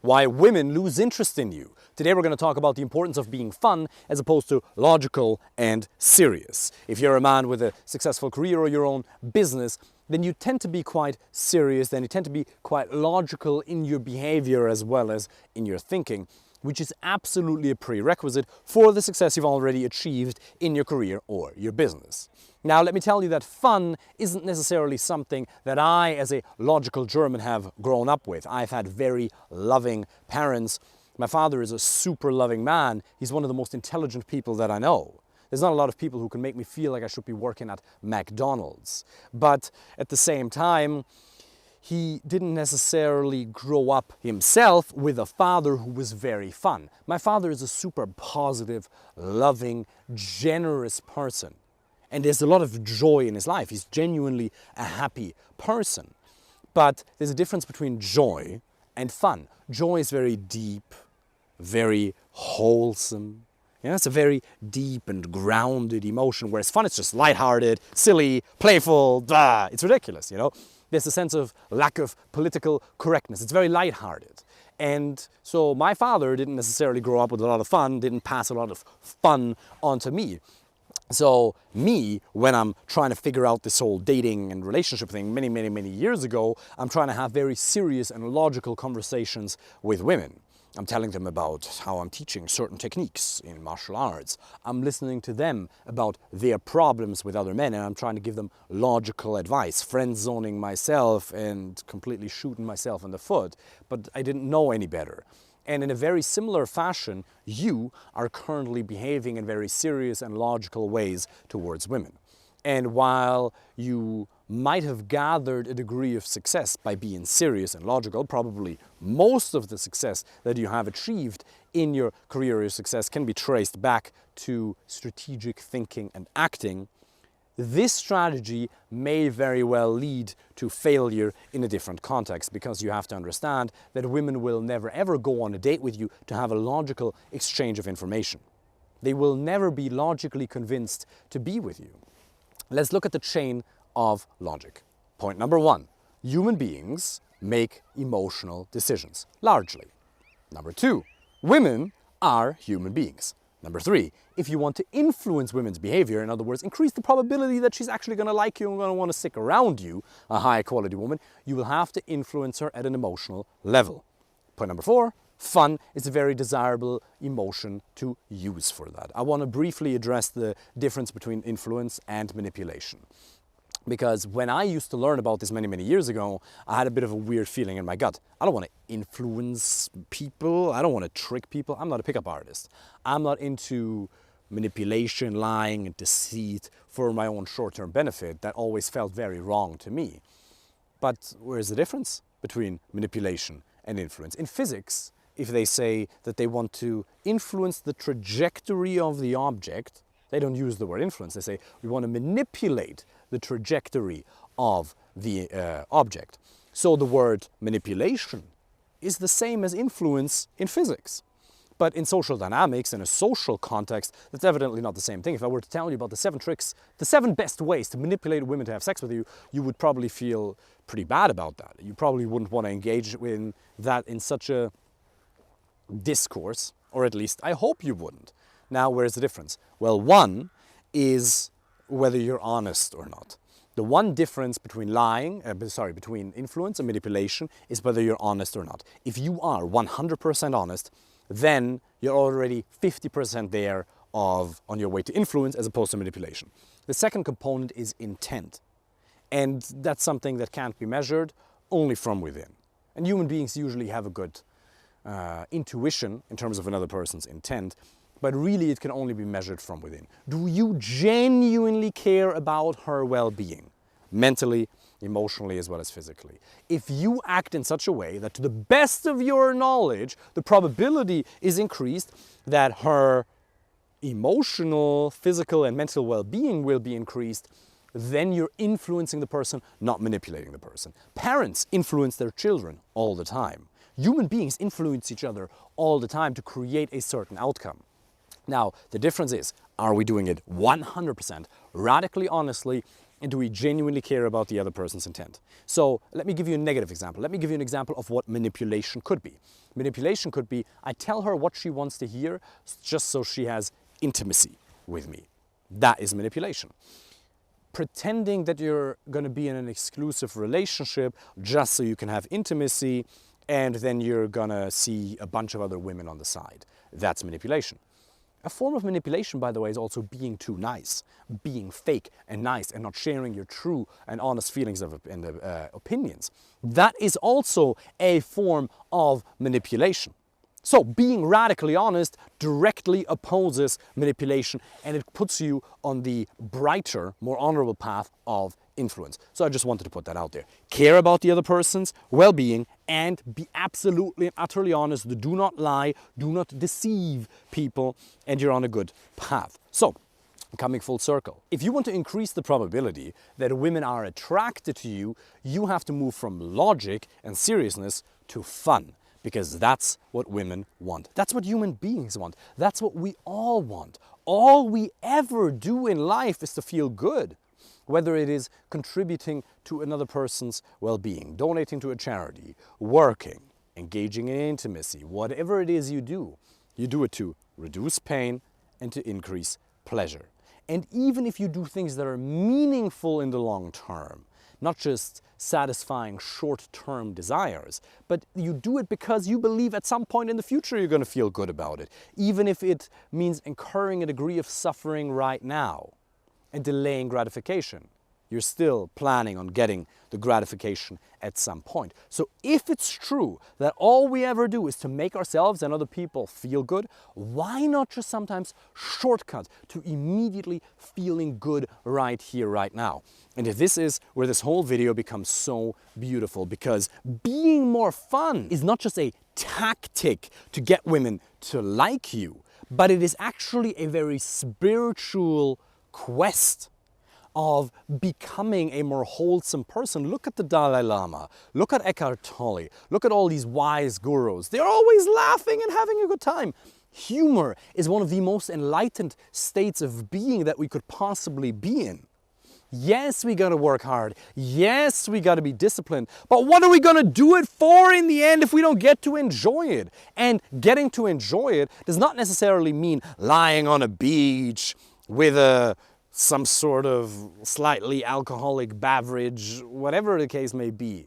why women lose interest in you. Today we're going to talk about the importance of being fun as opposed to logical and serious. If you're a man with a successful career or your own business, then you tend to be quite serious, then you tend to be quite logical in your behavior as well as in your thinking, which is absolutely a prerequisite for the success you've already achieved in your career or your business. Now, let me tell you that fun isn't necessarily something that I, as a logical German, have grown up with. I've had very loving parents. My father is a super loving man. He's one of the most intelligent people that I know. There's not a lot of people who can make me feel like I should be working at McDonald's. But at the same time, he didn't necessarily grow up himself with a father who was very fun. My father is a super positive, loving, generous person. And there's a lot of joy in his life. He's genuinely a happy person. But there's a difference between joy and fun. Joy is very deep, very wholesome. You know, it's a very deep and grounded emotion, whereas fun is just lighthearted, silly, playful, blah. It's ridiculous, you know. There's a sense of lack of political correctness. It's very lighthearted. And so my father didn't necessarily grow up with a lot of fun, didn't pass a lot of fun onto me. So me, when I'm trying to figure out this whole dating and relationship thing many years ago, I'm trying to have very serious and logical conversations with women. I'm telling them about how I'm teaching certain techniques in martial arts. I'm listening to them about their problems with other men, and I'm trying to give them logical advice, friend-zoning myself and completely shooting myself in the foot. But I didn't know any better. And in a very similar fashion, you are currently behaving in very serious and logical ways towards women. And while you might have gathered a degree of success by being serious and logical, probably most of the success that you have achieved in your career or your success can be traced back to strategic thinking and acting. This strategy may very well lead to failure in a different context, because you have to understand that women will never ever go on a date with you to have a logical exchange of information. They will never be logically convinced to be with you. Let's look at the chain of logic. Point number one, human beings make emotional decisions, largely. Number two, women are human beings. Number three, if you want to influence women's behavior, in other words, increase the probability that she's actually going to like you and going to want to stick around you, a high quality woman, you will have to influence her at an emotional level. Point number four, fun is a very desirable emotion to use for that. I want to briefly address the difference between influence and manipulation. Because when I used to learn about this many years ago, I had a bit of a weird feeling in my gut. I don't want to influence people. I don't want to trick people. I'm not a pickup artist. I'm not into manipulation, lying, and deceit for my own short-term benefit. That always felt very wrong to me. But where's the difference between manipulation and influence? In physics, if they say that they want to influence the trajectory of the object, they don't use the word influence. They say we want to manipulate the trajectory of the object. So the word manipulation is the same as influence in physics. But in social dynamics, in a social context, that's evidently not the same thing. If I were to tell you about the 7 tricks, the 7 best ways to manipulate women to have sex with you, you would probably feel pretty bad about that. You probably wouldn't want to engage in that in such a discourse, or at least I hope you wouldn't. Now, where's the difference? Well, one is whether you're honest or not. The one difference between between influence and manipulation is whether you're honest or not. If you are 100% honest, then you're already 50% there on your way to influence as opposed to manipulation. The second component is intent. And that's something that can't be measured, only from within. And human beings usually have a good intuition in terms of another person's intent, but really it can only be measured from within. Do you genuinely care about her well-being, mentally, emotionally, as well as physically? If you act in such a way that, to the best of your knowledge, the probability is increased that her emotional, physical, and mental well-being will be increased, then you're influencing the person, not manipulating the person. Parents influence their children all the time. Human beings influence each other all the time to create a certain outcome. Now, the difference is, are we doing it 100%, radically honestly, And do we genuinely care about the other person's intent? So let me give you a negative example. Let me give you an example of what manipulation could be. Manipulation could be, I tell her what she wants to hear just so she has intimacy with me. That is manipulation. Pretending that you're going to be in an exclusive relationship just so you can have intimacy, and then you're going to see a bunch of other women on the side. That's manipulation. A form of manipulation, by the way, is also being too nice, being fake and nice and not sharing your true and honest feelings and opinions. That is also a form of manipulation. So being radically honest directly opposes manipulation, and it puts you on the brighter, more honorable path of influence. So I just wanted to put that out there. Care about the other person's well-being and be absolutely and utterly honest. Do not lie, do not deceive people, and you're on a good path. So, coming full circle. If you want to increase the probability that women are attracted to you, you have to move from logic and seriousness to fun. Because that's what women want. That's what human beings want. That's what we all want. All we ever do in life is to feel good. Whether it is contributing to another person's well-being, donating to a charity, working, engaging in intimacy, whatever it is you do it to reduce pain and to increase pleasure. And even if you do things that are meaningful in the long term, not just satisfying short-term desires, but you do it because you believe at some point in the future you're going to feel good about it, even if it means incurring a degree of suffering right now and delaying gratification. You're still planning on getting the gratification at some point. So if it's true that all we ever do is to make ourselves and other people feel good, why not just sometimes shortcut to immediately feeling good right here, right now? And if this is where this whole video becomes so beautiful, because being more fun is not just a tactic to get women to like you, but it is actually a very spiritual quest of becoming a more wholesome person. Look at the Dalai Lama, look at Eckhart Tolle, look at all these wise gurus. They're always laughing and having a good time. Humor is one of the most enlightened states of being that we could possibly be in. Yes, we gotta work hard. Yes, we gotta be disciplined. But what are we gonna do it for in the end if we don't get to enjoy it? And getting to enjoy it does not necessarily mean lying on a beach with some sort of slightly alcoholic beverage, whatever the case may be.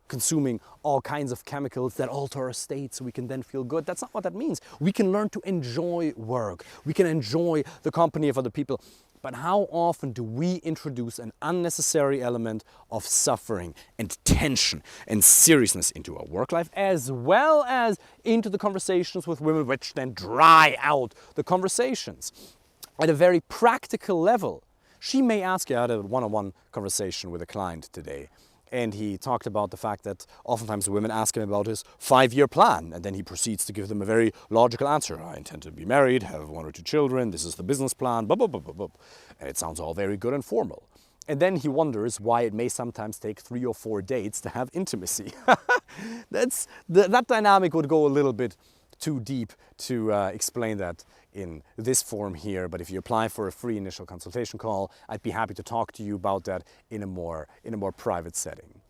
Consuming all kinds of chemicals that alter our state so we can then feel good. That's not what that means. We can learn to enjoy work. We can enjoy the company of other people. But how often do we introduce an unnecessary element of suffering and tension and seriousness into our work life, as well as into the conversations with women, which then dry out the conversations? At a very practical level, she may ask you, I had a one-on-one conversation with a client today, and he talked about the fact that oftentimes women ask him about his 5-year plan, and then he proceeds to give them a very logical answer. I intend to be married, have 1 or 2 children, this is the business plan, blah, blah, blah, blah, blah. And it sounds all very good and formal. And then he wonders why it may sometimes take 3 or 4 dates to have intimacy. That dynamic would go a little bit too deep to explain that in this form here, but if you apply for a free initial consultation call, I'd be happy to talk to you about that in a more private setting.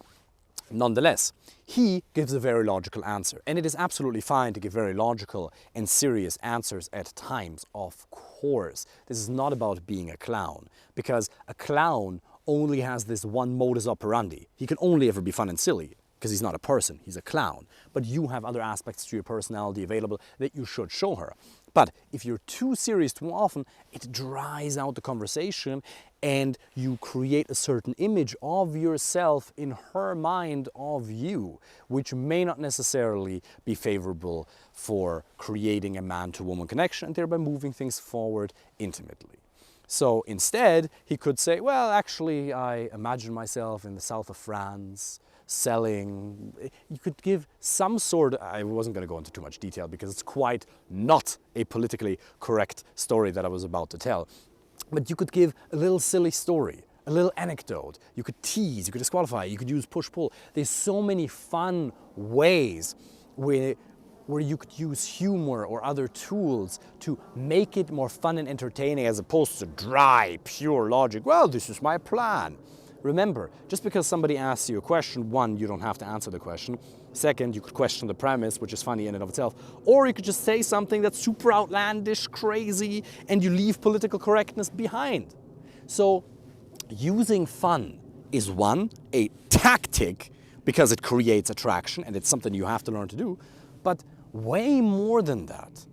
Nonetheless, he gives a very logical answer, and it is absolutely fine to give very logical and serious answers at times, of course. This is not about being a clown, because a clown only has this one modus operandi. He can only ever be fun and silly, because he's not a person, he's a clown. But you have other aspects to your personality available that you should show her. But if you're too serious too often, it dries out the conversation and you create a certain image of yourself in her mind of you, which may not necessarily be favorable for creating a man-to-woman connection and thereby moving things forward intimately. So instead, he could say, well, actually, I imagine myself in the south of France, selling. You could give some sort, I wasn't going to go into too much detail because it's quite not a politically correct story that I was about to tell. But you could give a little silly story, a little anecdote. You could tease, you could disqualify, you could use push-pull. There's so many fun ways where where you could use humor or other tools to make it more fun and entertaining as opposed to dry, pure logic. Well, this is my plan. Remember, just because somebody asks you a question, one, you don't have to answer the question. Second, you could question the premise, which is funny in and of itself. Or you could just say something that's super outlandish, crazy, and you leave political correctness behind. So using fun is one, a tactic, because it creates attraction and it's something you have to learn to do. But way more than that,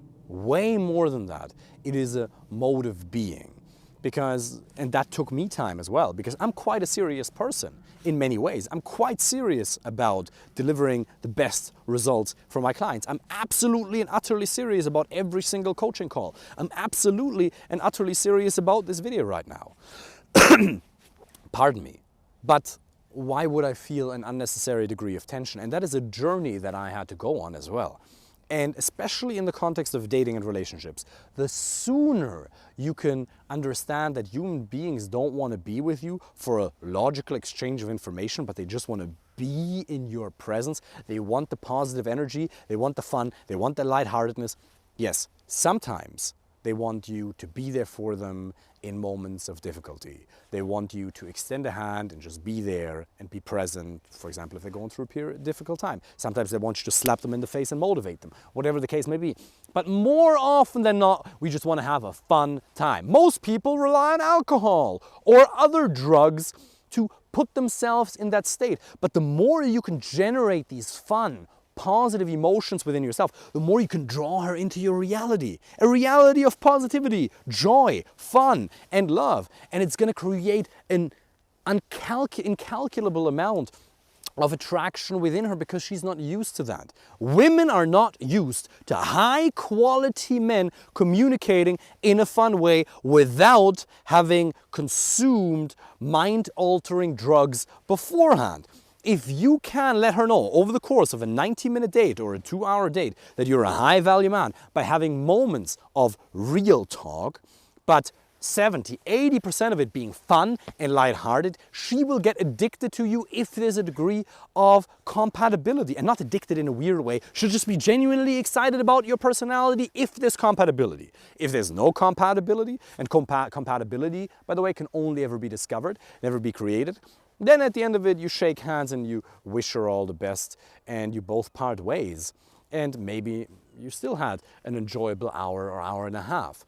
it is a mode of being. And that took me time as well, because I'm quite a serious person in many ways. I'm quite serious about delivering the best results for my clients. I'm absolutely and utterly serious about every single coaching call. I'm absolutely and utterly serious about this video right now. Pardon me. But why would I feel an unnecessary degree of tension? And that is a journey that I had to go on as well. And especially in the context of dating and relationships, the sooner you can understand that human beings don't want to be with you for a logical exchange of information, but they just want to be in your presence. They want the positive energy, they want the fun, they want the lightheartedness. Yes, sometimes they want you to be there for them in moments of difficulty. They want you to extend a hand and just be there and be present, for example, if they're going through a difficult time. Sometimes they want you to slap them in the face and motivate them, whatever the case may be. But more often than not, we just want to have a fun time. Most people rely on alcohol or other drugs to put themselves in that state. But the more you can generate these fun, positive emotions within yourself, the more you can draw her into your reality. A reality of positivity, joy, fun, and love. And it's going to create an incalculable amount of attraction within her because she's not used to that. Women are not used to high quality men communicating in a fun way without having consumed mind-altering drugs beforehand. If you can let her know over the course of a 90-minute date or a 2-hour date that you're a high-value man by having moments of real talk, but 70–80% of it being fun and lighthearted, she will get addicted to you if there's a degree of compatibility. And not addicted in a weird way. She'll just be genuinely excited about your personality if there's compatibility. If there's no compatibility, and compatibility, by the way, can only ever be discovered, never be created, then at the end of it, you shake hands and you wish her all the best and you both part ways. And maybe you still had an enjoyable hour or hour and a half.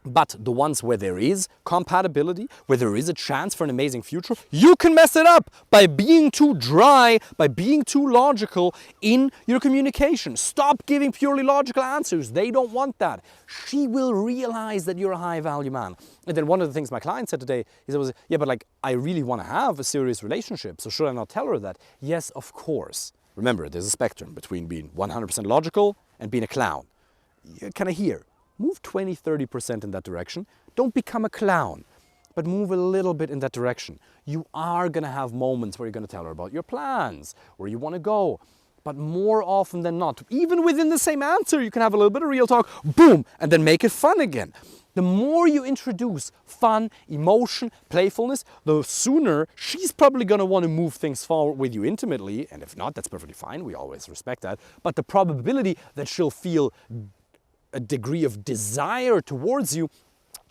But the ones where there is compatibility, where there is a chance for an amazing future, you can mess it up by being too dry, by being too logical in your communication. Stop giving purely logical answers. They don't want that. She will realize that you're a high-value man. And then one of the things my client said today, he said, yeah, but like, I really want to have a serious relationship, so should I not tell her that? Yes, of course. Remember, there's a spectrum between being 100% logical and being a clown. You kind of hear. Move 20–30% in that direction. Don't become a clown, but move a little bit in that direction. You are going to have moments where you're going to tell her about your plans, where you want to go. But more often than not, even within the same answer, you can have a little bit of real talk, boom, and then make it fun again. The more you introduce fun, emotion, playfulness, the sooner she's probably going to want to move things forward with you intimately. And if not, that's perfectly fine. We always respect that. But the probability that she'll feel a degree of desire towards you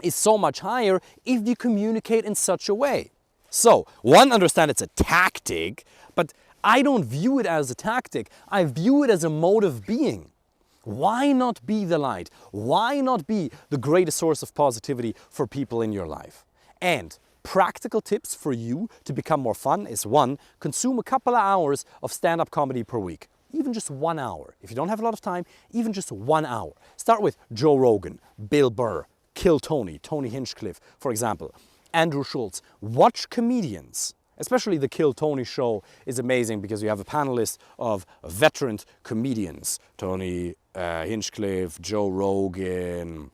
is so much higher if you communicate in such a way. So, one, understand it's a tactic, but I don't view it as a tactic. I view it as a mode of being. Why not be the light? Why not be the greatest source of positivity for people in your life? And practical tips for you to become more fun is one, consume a couple of hours of stand-up comedy per week. Even just 1 hour. If you don't have a lot of time, even just 1 hour. Start with Joe Rogan, Bill Burr, Kill Tony, Tony Hinchcliffe, for example, Andrew Schultz. Watch comedians. Especially the Kill Tony show is amazing because you have a panelist of veteran comedians. Tony Hinchcliffe, Joe Rogan,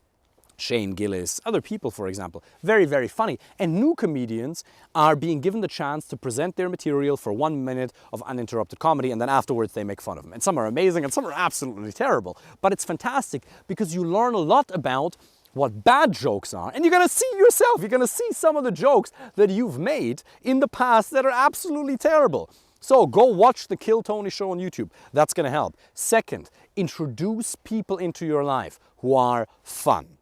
Shane Gillis, other people, for example. Very, very funny. And new comedians are being given the chance to present their material for 1 minute of uninterrupted comedy, and then afterwards they make fun of them. And some are amazing and some are absolutely terrible. But it's fantastic because you learn a lot about what bad jokes are. And you're going to see yourself, you're going to see some of the jokes that you've made in the past that are absolutely terrible. So go watch the Kill Tony show on YouTube. That's going to help. Second, introduce people into your life who are fun.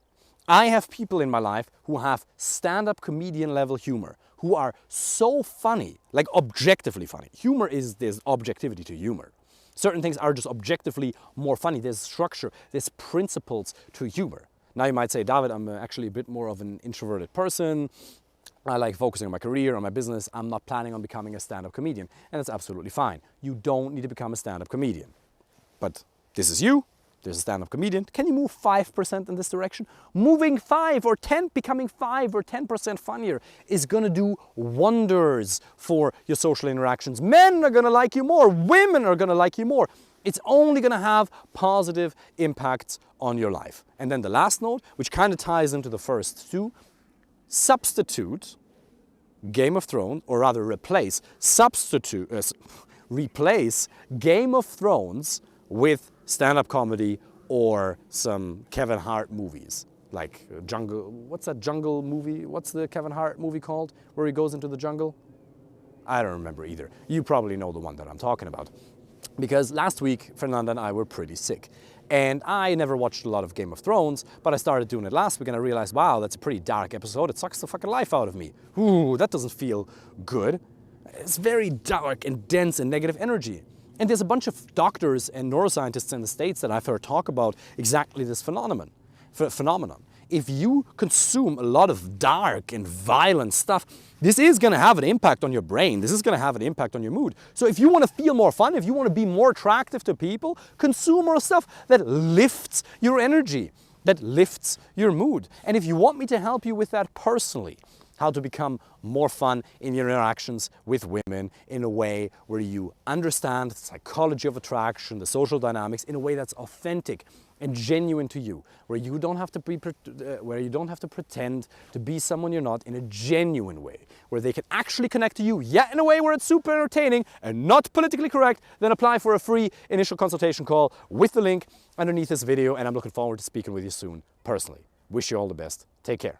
I have people in my life who have stand-up comedian level humor, who are so funny, like objectively funny. Humor is, there's objectivity to humor. Certain things are just objectively more funny. There's structure, there's principles to humor. Now you might say, David, I'm actually a bit more of an introverted person. I like focusing on my career, on my business. I'm not planning on becoming a stand-up comedian. And that's absolutely fine. You don't need to become a stand-up comedian. But this is you. There's a stand-up comedian. Can you move 5% in this direction? Moving 5 or 10, becoming 5 or 10% funnier is gonna do wonders for your social interactions. Men are gonna like you more. Women are gonna like you more. It's only gonna have positive impacts on your life. And then the last note, which kind of ties into the first two, substitute Game of Thrones, or rather replace Game of Thrones with stand-up comedy or some Kevin Hart movies, like Jungle, what's that jungle movie? What's the Kevin Hart movie called, where he goes into the jungle? I don't remember either. You probably know the one that I'm talking about. Because last week, Fernanda and I were pretty sick. And I never watched a lot of Game of Thrones, but I started doing it last week and I realized, wow, that's a pretty dark episode. It sucks the fucking life out of me. Ooh, that doesn't feel good. It's very dark and dense and negative energy. And there's a bunch of doctors and neuroscientists in the States that I've heard talk about exactly this phenomenon. If you consume a lot of dark and violent stuff, this is going to have an impact on your brain. This is going to have an impact on your mood. So if you want to feel more fun, if you want to be more attractive to people, consume more stuff that lifts your energy, that lifts your mood. And if you want me to help you with that personally, how to become more fun in your interactions with women in a way where you understand the psychology of attraction, the social dynamics, in a way that's authentic and genuine to you, where you don't have to pretend to be someone you're not, in a genuine way, where they can actually connect to you, yet in a way where it's super entertaining and not politically correct, then apply for a free initial consultation call with the link underneath this video, and I'm looking forward to speaking with you soon personally. Wish you all the best. Take care.